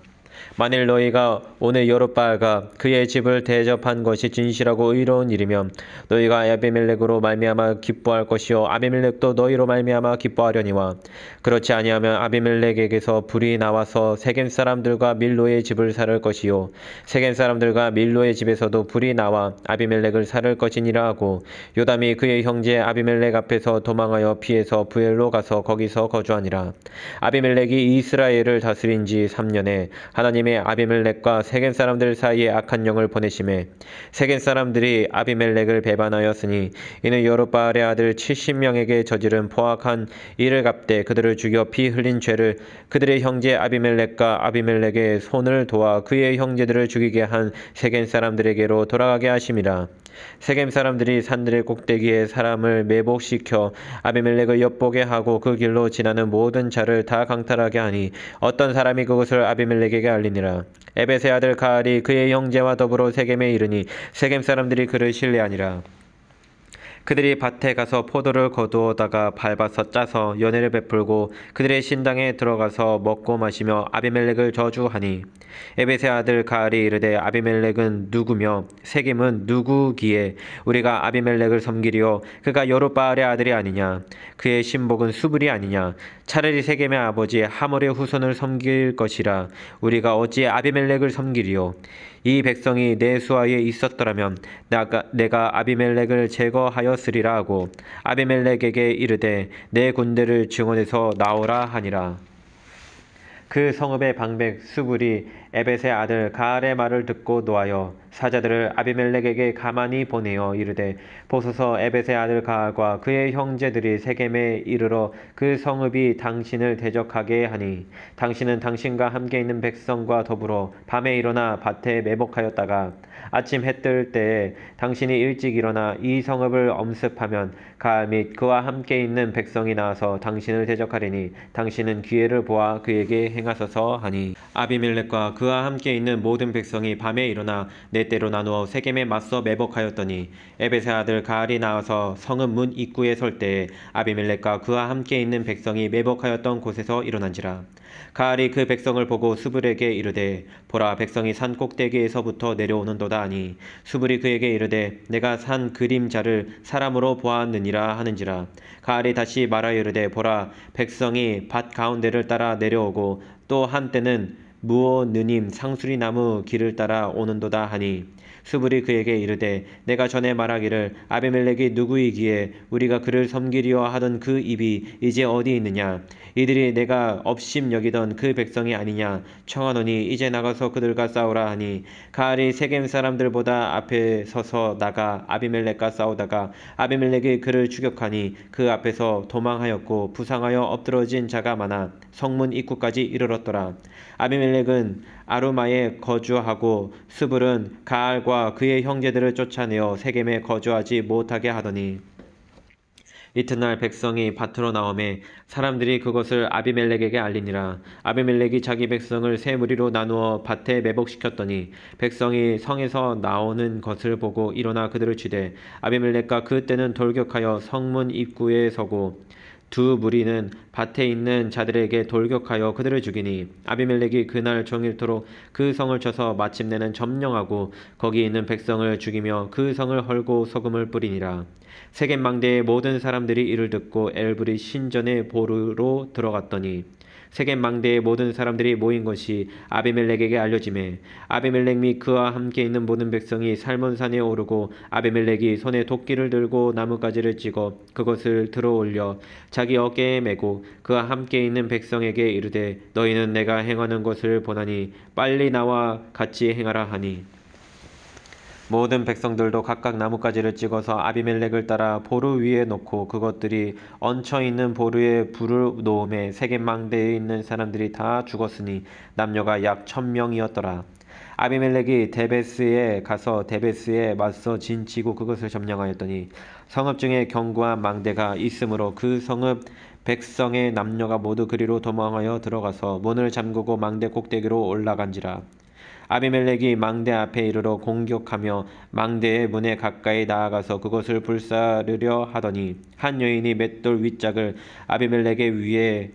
만일 너희가 오늘 여룻바알과 그의 집을 대접한 것이 진실하고 의로운 일이면 너희가 아비멜렉으로 말미암아 기뻐할 것이요 아비멜렉도 너희로 말미암아 기뻐하려니와 그렇지 아니하면 아비멜렉에게서 불이 나와서 세겜 사람들과 밀로의 집을 살을 것이요 세겜 사람들과 밀로의 집에서도 불이 나와 아비멜렉을 살을 것이니라 하고 요담이 그의 형제 아비멜렉 앞에서 도망하여 피해서 부엘로 가서 거기서 거주하니라. 아비멜렉이 이스라엘을 다스린 지 3년에 하나님의 아비멜렉과 세겜 사람들 사이에 악한 영을 보내심에 세겜 사람들이 아비멜렉을 배반하였으니 이는 여룻바알의 아들 70명에게 저지른 포악한 일을 갚되 그들을 죽여 피 흘린 죄를 그들의 형제 아비멜렉과 아비멜렉의 손을 도와 그의 형제들을 죽이게 한 세겜 사람들에게로 돌아가게 하심이라. 세겜 사람들이 산들의 꼭대기에 사람을 매복시켜 아비멜렉을 엿보게 하고 그 길로 지나는 모든 자를 다 강탈하게 하니 어떤 사람이 그것을 아비멜렉에게 알리니라. 에벳의 아들 가알이 그의 형제와 더불어 세겜에 이르니 세겜 사람들이 그를 신뢰하니라. 그들이 밭에 가서 포도를 거두어다가 밟아서 짜서 연회를 베풀고 그들의 신당에 들어가서 먹고 마시며 아비멜렉을 저주하니 에벳의 아들 가알이 이르되 아비멜렉은 누구며 세겜은 누구기에 우리가 아비멜렉을 섬기리요 그가 여룻바알의 아들이 아니냐. 그의 신복은 수불이 아니냐. 차라리 세겜의 아버지 하몰의 후손을 섬길 것이라. 우리가 어찌 아비멜렉을 섬기리요. 이 백성이 내 수하에 있었더라면 내가 아비멜렉을 제거하였으리라 하고 아비멜렉에게 이르되 내 군대를 증원해서 나오라 하니라. 그 성읍의 방백 수불이 에벳의 아들 가알의 말을 듣고 노하여 사자들을 아비멜렉에게 가만히 보내어 이르되 보소서 에벳의 아들 가알과 그의 형제들이 세겜에 이르러 그 성읍이 당신을 대적하게 하니 당신은 당신과 함께 있는 백성과 더불어 밤에 일어나 밭에 매복하였다가 아침 해 뜰 때에 당신이 일찍 일어나 이 성읍을 엄습하면 가알 및 그와 함께 있는 백성이 나와서 당신을 대적하리니 당신은 기회를 보아 그에게 행하소서 하니 아비멜렉과 그와 함께 있는 모든 백성이 밤에 일어나 네 때로 나누어 세겜에 맞서 매복하였더니 에벳의 아들 가알이 나와서 성읍 문 입구에 설 때에 아비멜렉과 그와 함께 있는 백성이 매복하였던 곳에서 일어난지라. 가알이 그 백성을 보고 수불에게 이르되 보라 백성이 산 꼭대기에서부터 내려오는도다 하니 수불이 그에게 이르되 내가 산 그림자를 사람으로 보았느니라 하는지라. 가알이 다시 말하여 이르되 보라 백성이 밭 가운데를 따라 내려오고 또 한때는 무오느님 상수리 나무 길을 따라 오는도다 하니 수불이 그에게 이르되 내가 전에 말하기를 아비멜렉이 누구이기에 우리가 그를 섬기려 하던 그 입이 이제 어디 있느냐. 이들이 내가 업심 여기던 그 백성이 아니냐. 청하노니 이제 나가서 그들과 싸우라 하니 가알이 세겜 사람들보다 앞에 서서 나가 아비멜렉과 싸우다가 아비멜렉이 그를 추격하니 그 앞에서 도망하였고 부상하여 엎드러진 자가 많아 성문 입구까지 이르렀더라. 아비멜렉은 아루마에 거주하고 수불은 가알과 그의 형제들을 쫓아내어 세겜에 거주하지 못하게 하더니 이튿날 백성이 밭으로 나오매 사람들이 그것을 아비멜렉에게 알리니라. 아비멜렉이 자기 백성을 세 무리로 나누어 밭에 매복시켰더니 백성이 성에서 나오는 것을 보고 일어나 그들을 치되 아비멜렉과 그때는 돌격하여 성문 입구에 서고 두 무리는 밭에 있는 자들에게 돌격하여 그들을 죽이니 아비멜렉이 그날 종일토록 그 성을 쳐서 마침내는 점령하고 거기 있는 백성을 죽이며 그 성을 헐고 소금을 뿌리니라. 세겜 망대의 모든 사람들이 이를 듣고 엘브리 신전의 보루로 들어갔더니 세겜 망대의 모든 사람들이 모인 것이 아비멜렉에게 알려지매 아비멜렉 및 그와 함께 있는 모든 백성이 살몬산에 오르고 아비멜렉이 손에 도끼를 들고 나뭇가지를 찍어 그것을 들어올려 자기 어깨에 메고 그와 함께 있는 백성에게 이르되 너희는 내가 행하는 것을 보나니 빨리 나와 같이 행하라 하니 모든 백성들도 각각 나뭇가지를 찍어서 아비멜렉을 따라 보루 위에 놓고 그것들이 얹혀있는 보루에 불을 놓음에 세겜 망대에 있는 사람들이 다 죽었으니 남녀가 약 1000명이었더라. 아비멜렉이 데베스에 가서 데베스에 맞서 진치고 그것을 점령하였더니 성읍 중에 견고한 망대가 있으므로 그 성읍 백성의 남녀가 모두 그리로 도망하여 들어가서 문을 잠그고 망대 꼭대기로 올라간지라. 아비멜렉이 망대 앞에 이르러 공격하며 망대의 문에 가까이 나아가서 그것을 불사르려 하더니 한 여인이 맷돌 윗짝을 아비멜렉의 위에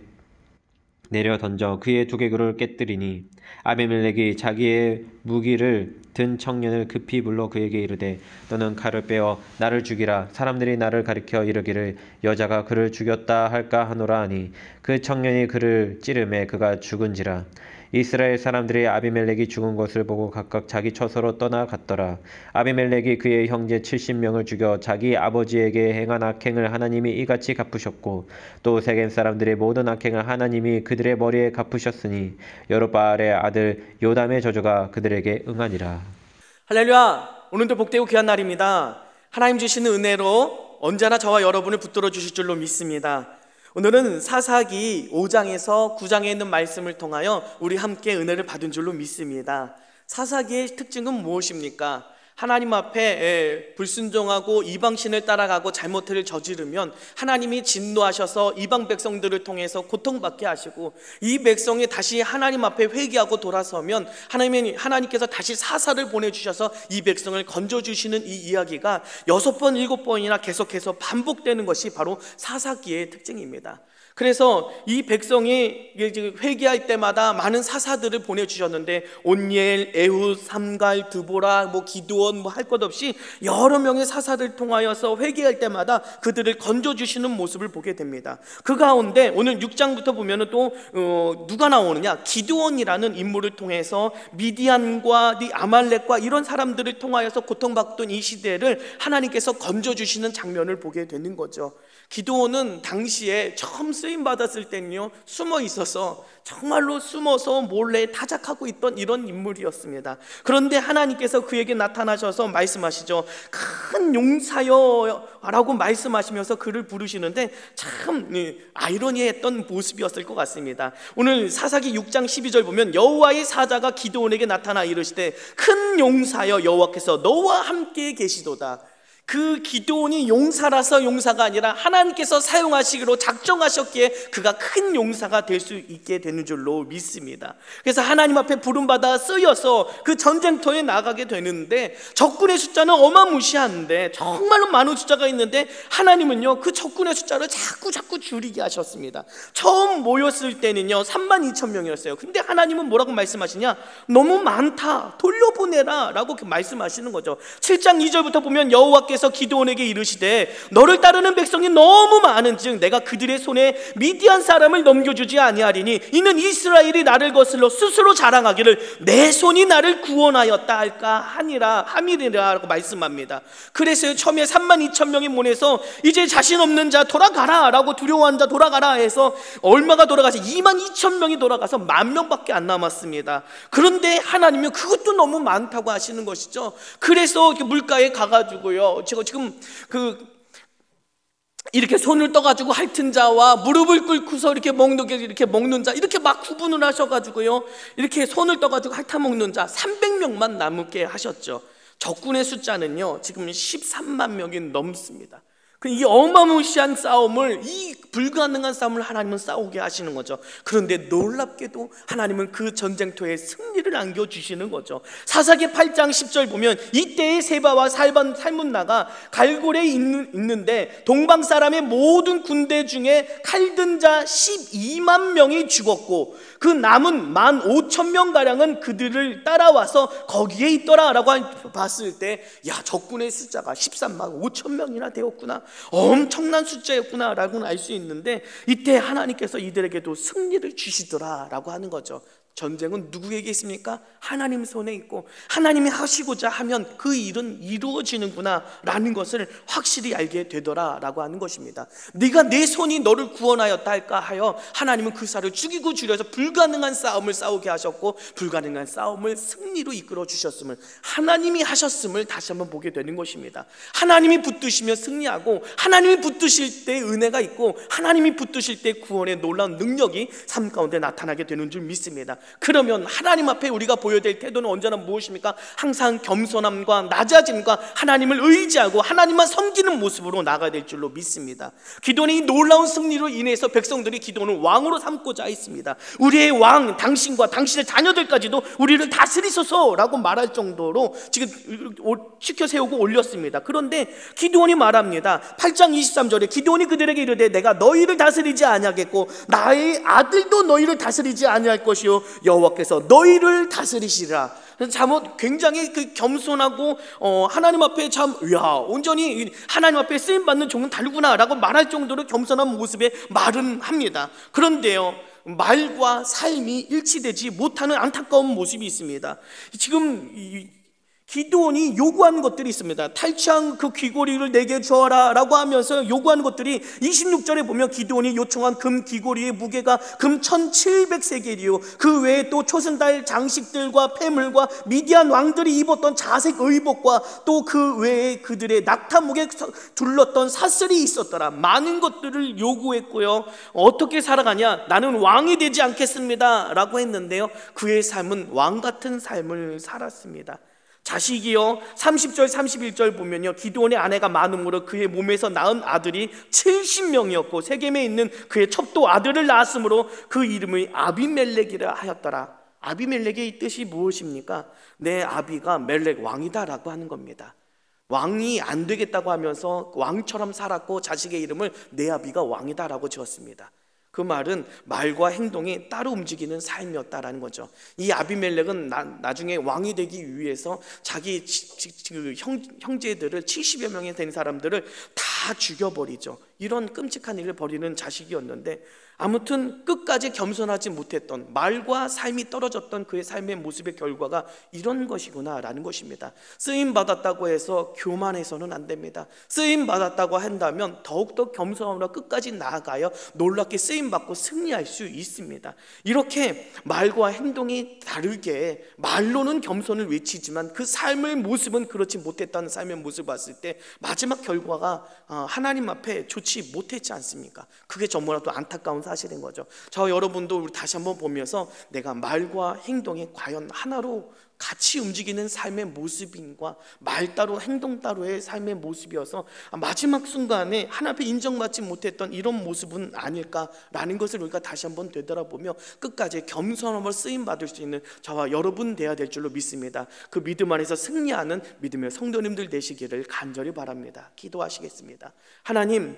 내려 던져 그의 두개골을 깨뜨리니 아비멜렉이 자기의 무기를 든 청년을 급히 불러 그에게 이르되 너는 칼을 빼어 나를 죽이라. 사람들이 나를 가리켜 이르기를 여자가 그를 죽였다 할까 하노라 하니 그 청년이 그를 찌르매 그가 죽은지라. 이스라엘 사람들이 아비멜렉이 죽은 것을 보고 각각 자기 처소로 떠나갔더라. 아비멜렉이 그의 형제 70명을 죽여 자기 아버지에게 행한 악행을 하나님이 이같이 갚으셨고 또 세겜 사람들의 모든 악행을 하나님이 그들의 머리에 갚으셨으니 여룹바알의 아들 요담의 저주가 그들에게 응하니라. 할렐루야! 오늘도 복되고 귀한 날입니다. 하나님 주시는 은혜로 언제나 저와 여러분을 붙들어 주실 줄로 믿습니다. 오늘은 사사기 5장에서 9장에 있는 말씀을 통하여 우리 함께 은혜를 받은 줄로 믿습니다. 사사기의 특징은 무엇입니까? 하나님 앞에 불순종하고 이방신을 따라가고 잘못을 저지르면 하나님이 진노하셔서 이방 백성들을 통해서 고통받게 하시고 이 백성이 다시 하나님 앞에 회개하고 돌아서면 하나님께서 다시 사사를 보내주셔서 이 백성을 건져주시는 이 이야기가 6번, 7번이나 계속해서 반복되는 것이 바로 사사기의 특징입니다. 그래서 이 백성이 회개할 때마다 많은 사사들을 보내주셨는데 온니엘, 에훗, 삼갈, 드보라, 기드온 할 것 없이 여러 명의 사사를 통하여서 회개할 때마다 그들을 건져주시는 모습을 보게 됩니다. 그 가운데 오늘 6장부터 보면 또 누가 나오느냐, 기드온이라는 인물을 통해서 미디안과 아말렉과 이런 사람들을 통하여서 고통받던 이 시대를 하나님께서 건져주시는 장면을 보게 되는 거죠. 기드온은 당시에 처음 쓰임 받았을 때는요 숨어 있어서 정말로 숨어서 몰래 타작하고 있던 이런 인물이었습니다. 그런데 하나님께서 그에게 나타나셔서 말씀하시죠. 큰 용사여 라고 말씀하시면서 그를 부르시는데 참 아이러니했던 모습이었을 것 같습니다. 오늘 사사기 6장 12절 보면 여호와의 사자가 기드온에게 나타나 이르시되 큰 용사여 여호와께서 너와 함께 계시도다. 그 기드온이 용사라서 용사가 아니라 하나님께서 사용하시기로 작정하셨기에 그가 큰 용사가 될 수 있게 되는 줄로 믿습니다. 그래서 하나님 앞에 부름받아 쓰여서 그 전쟁터에 나가게 되는데, 적군의 숫자는 어마무시한데 정말로 많은 숫자가 있는데 하나님은요 그 적군의 숫자를 자꾸 줄이게 하셨습니다. 처음 모였을 때는요 32,000명이었어요. 근데 하나님은 뭐라고 말씀하시냐? 너무 많다, 돌려보내라 라고 말씀하시는 거죠. 7장 2절부터 보면 여호와께서 기드온에게 이르시되 너를 따르는 백성이 너무 많은즉 내가 그들의 손에 미디안 사람을 넘겨주지 아니하리니 이는 이스라엘이 나를 거슬러 스스로 자랑하기를 내 손이 나를 구원하였다 할까 함이리라고 말씀합니다. 그래서 처음에 32,000명이 모여서 이제 자신 없는 자 돌아가라 라고, 두려워하는 자 돌아가라 해서 얼마가 돌아가서 22,000명이 돌아가서 10,000명밖에 안 남았습니다. 그런데 하나님은 그것도 너무 많다고 하시는 것이죠. 그래서 물가에 가가지고요, 제가 지금 이렇게 손을 떠가지고 핥은 자와 무릎을 꿇고서 이렇게 먹는 자, 이렇게 막 구분을 하셔가지고요, 이렇게 손을 떠가지고 핥아 먹는 자 300명만 남게 하셨죠. 적군의 숫자는요 지금 13만 명이 넘습니다. 이 어마무시한 싸움을, 이 불가능한 싸움을 하나님은 싸우게 하시는 거죠. 그런데 놀랍게도 하나님은 그 전쟁터에 승리를 안겨주시는 거죠. 사사기 8장 10절 보면 이때의 세바와 살문나가 갈골에 있는데 동방 사람의 모든 군대 중에 칼든 자 12만 명이 죽었고 그 남은 15,000명가량은 그들을 따라와서 거기에 있더라 라고 봤을 때, 야, 적군의 숫자가 13만 5천 명이나 되었구나, 엄청난 숫자였구나 라고는 알 수 있는데, 이때 하나님께서 이들에게도 승리를 주시더라 라고 하는 거죠. 전쟁은 누구에게 있습니까? 하나님 손에 있고 하나님이 하시고자 하면 그 일은 이루어지는구나 라는 것을 확실히 알게 되더라 라고 하는 것입니다. 네가 내 손이 너를 구원하였다 할까 하여 하나님은 그 사를 죽이고 줄여서 불가능한 싸움을 싸우게 하셨고 불가능한 싸움을 승리로 이끌어 주셨음을, 하나님이 하셨음을 다시 한번 보게 되는 것입니다. 하나님이 붙드시면 승리하고 하나님이 붙드실 때 은혜가 있고 하나님이 붙드실 때 구원의 놀라운 능력이 삶 가운데 나타나게 되는 줄 믿습니다. 그러면 하나님 앞에 우리가 보여야 될 태도는 언제나 무엇입니까? 항상 겸손함과 낮아짐과 하나님을 의지하고 하나님만 섬기는 모습으로 나가야 될 줄로 믿습니다. 기드온의 놀라운 승리로 인해서 백성들이 기드온을 왕으로 삼고자 했습니다. 우리의 왕 당신과 당신의 자녀들까지도 우리를 다스리소서라고 말할 정도로 지금 시켜 세우고 올렸습니다. 그런데 기드온이 말합니다. 8장 23절에 기드온이 그들에게 이르되 내가 너희를 다스리지 아니하겠고 나의 아들도 너희를 다스리지 아니할 것이요 여호와께서 너희를 다스리시리라. 굉장히 겸손하고 하나님 앞에 참, 야, 온전히 하나님 앞에 쓰임 받는 종은 다르구나라고 말할 정도로 겸손한 모습에 말은 합니다. 그런데요, 말과 삶이 일치되지 못하는 안타까운 모습이 있습니다. 지금 기드온이 요구하는 것들이 있습니다. 탈취한 그 귀고리를 내게 주어라 라고 하면서 요구하는 것들이 26절에 보면 기드온이 요청한 금 귀고리의 무게가 금 1700세겔이요 그 외에 또 초승달 장식들과 폐물과 미디안 왕들이 입었던 자색 의복과 또 그 외에 그들의 낙타목에 둘렀던 사슬이 있었더라. 많은 것들을 요구했고요. 어떻게 살아가냐? 나는 왕이 되지 않겠습니다 라고 했는데요, 그의 삶은 왕 같은 삶을 살았습니다. 자식이요, 30절 31절 보면요, 기드온의 아내가 많음으로 그의 몸에서 낳은 아들이 70명이었고 세겜에 있는 그의 첩도 아들을 낳았으므로 그 이름을 아비멜렉이라 하였더라. 아비멜렉의 뜻이 무엇입니까? 내 아비가 멜렉 왕이다 라고 하는 겁니다. 왕이 안 되겠다고 하면서 왕처럼 살았고 자식의 이름을 내 아비가 왕이다 라고 지었습니다. 그 말은 말과 행동이 따로 움직이는 삶이었다라는 거죠. 이 아비멜렉은 나중에 왕이 되기 위해서 자기 형제들을 70여 명이 된 사람들을 다 죽여버리죠. 이런 끔찍한 일을 벌이는 자식이었는데, 아무튼 끝까지 겸손하지 못했던, 말과 삶이 떨어졌던 그의 삶의 모습의 결과가 이런 것이구나 라는 것입니다. 쓰임받았다고 해서 교만해서는 안 됩니다. 쓰임받았다고 한다면 더욱더 겸손함으로 끝까지 나아가여 놀랍게 쓰임받고 승리할 수 있습니다. 이렇게 말과 행동이 다르게 말로는 겸손을 외치지만 그 삶의 모습은 그렇지 못했다는 삶의 모습을 봤을 때 마지막 결과가 하나님 앞에 좋지 못했지 않습니까? 그게 정말로 안타까운 사실인 거죠. 저 여러분도 우리 다시 한번 보면서 내가 말과 행동이 과연 하나로 같이 움직이는 삶의 모습인과 말 따로 행동 따로의 삶의 모습이어서 마지막 순간에 하나님 앞에 인정받지 못했던 이런 모습은 아닐까라는 것을 우리가 다시 한번 되돌아보며 끝까지 겸손함을 쓰임받을 수 있는 저와 여러분 되어야 될 줄로 믿습니다. 그 믿음 안에서 승리하는 믿음의 성도님들 되시기를 간절히 바랍니다. 기도하시겠습니다. 하나님,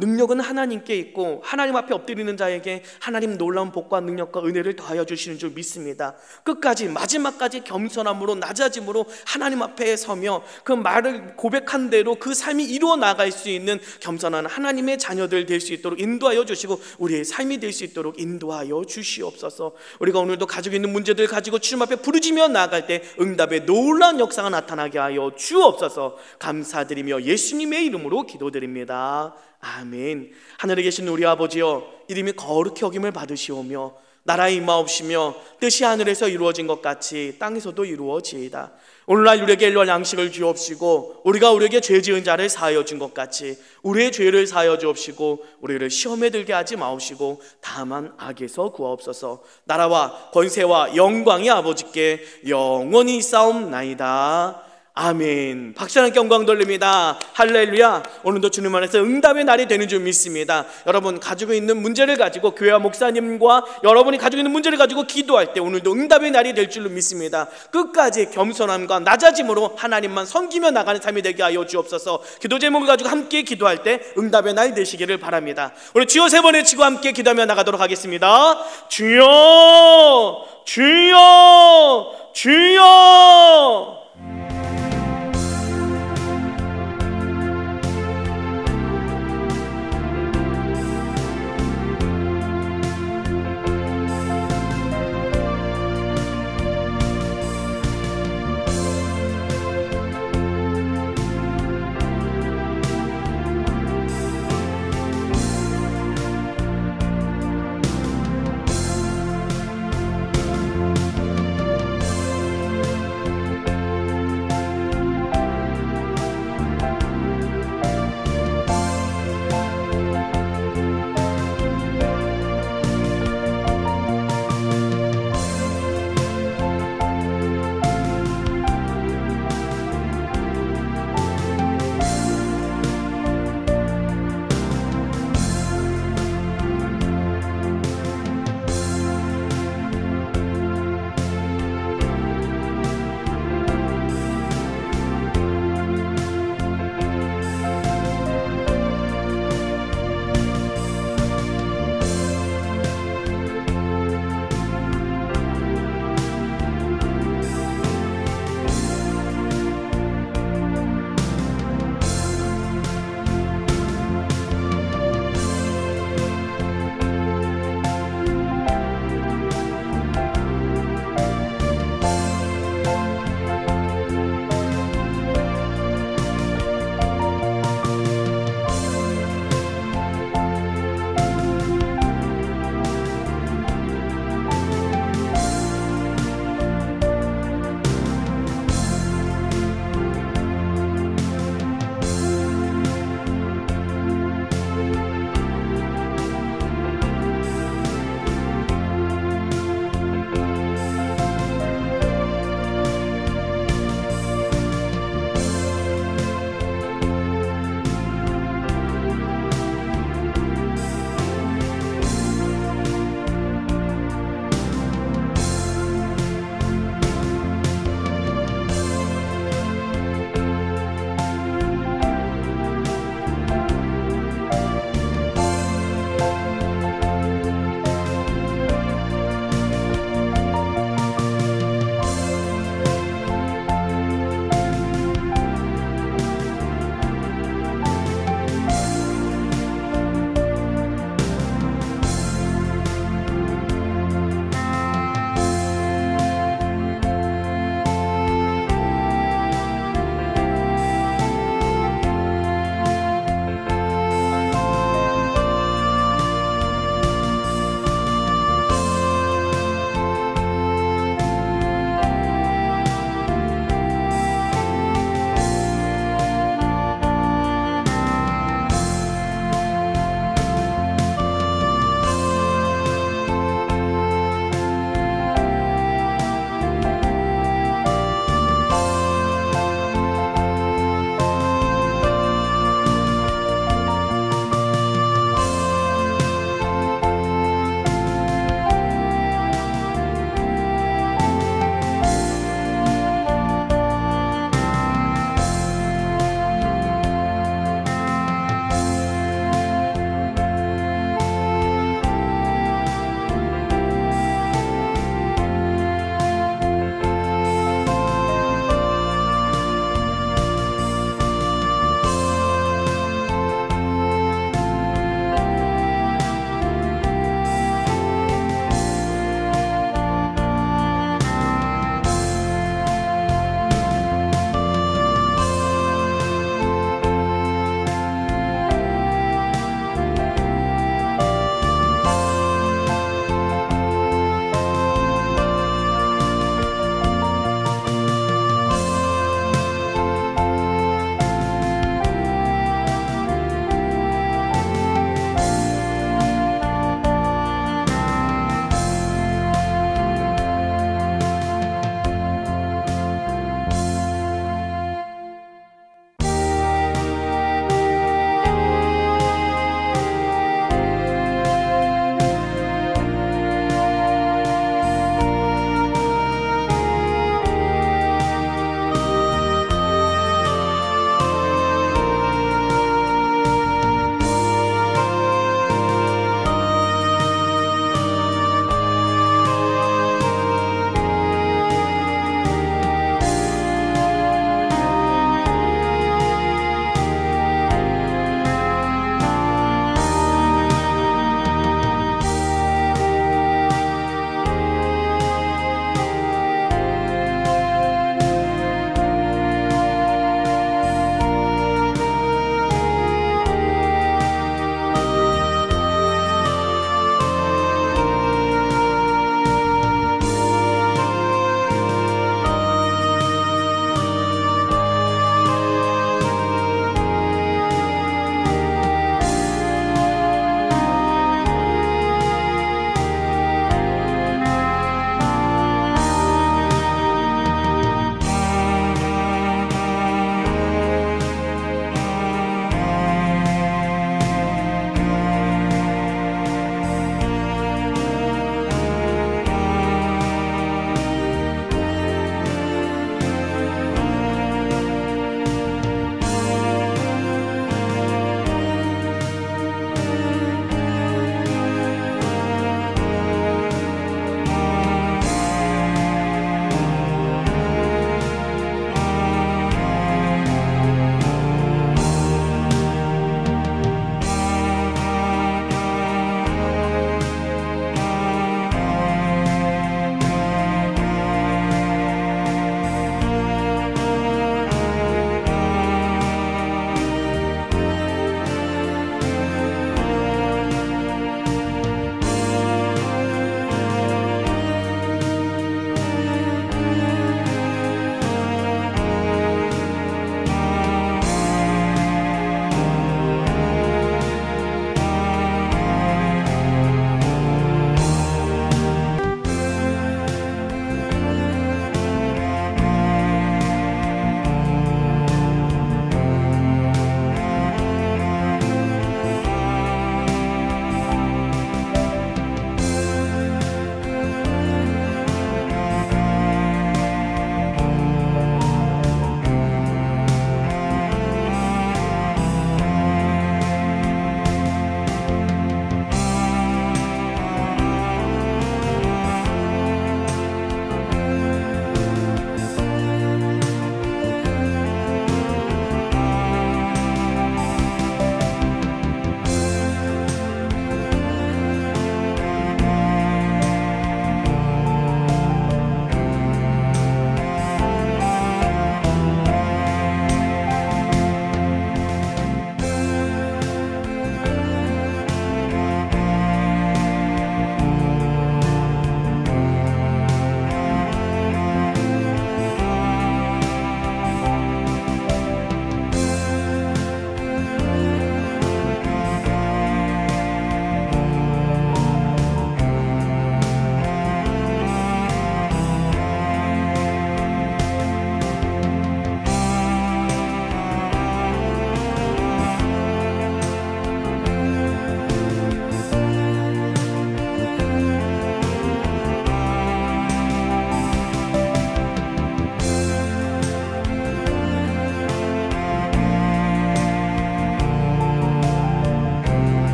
능력은 하나님께 있고 하나님 앞에 엎드리는 자에게 하나님 놀라운 복과 능력과 은혜를 더하여 주시는 줄 믿습니다. 끝까지 마지막까지 겸손함으로 낮아짐으로 하나님 앞에 서며 그 말을 고백한 대로 그 삶이 이루어 나갈 수 있는 겸손한 하나님의 자녀들 될 수 있도록 인도하여 주시고 우리의 삶이 될 수 있도록 인도하여 주시옵소서. 우리가 오늘도 가지고 있는 문제들 가지고 주님 앞에 부르짖며 나아갈 때 응답의 놀라운 역사가 나타나게 하여 주옵소서. 감사드리며 예수님의 이름으로 기도드립니다. 아멘. 하늘에 계신 우리 아버지여, 이름이 거룩히 여김을 받으시오며 나라의 임하옵시며 뜻이 하늘에서 이루어진 것 같이 땅에서도 이루어지이다. 오늘날 우리에게 일용할 양식을 주옵시고 우리가 우리에게 죄 지은 자를 사하여 준 것 같이 우리의 죄를 사하여 주옵시고 우리를 시험에 들게 하지 마옵시고 다만 악에서 구하옵소서. 나라와 권세와 영광이 아버지께 영원히 있사옵나이다. 아멘. 박수 함께 영광 돌립니다. 할렐루야. 오늘도 주님 안에서 응답의 날이 되는 줄 믿습니다. 여러분 가지고 있는 문제를 가지고 교회와 목사님과 여러분이 가지고 있는 문제를 가지고 기도할 때 오늘도 응답의 날이 될 줄로 믿습니다. 끝까지 겸손함과 낮아짐으로 하나님만 섬기며 나가는 삶이 되게 하여 주옵소서. 기도 제목을 가지고 함께 기도할 때 응답의 날이 되시기를 바랍니다. 우리 주여 세 번 외치고 함께 기도하며 나가도록 하겠습니다. 주여, 주여, 주여.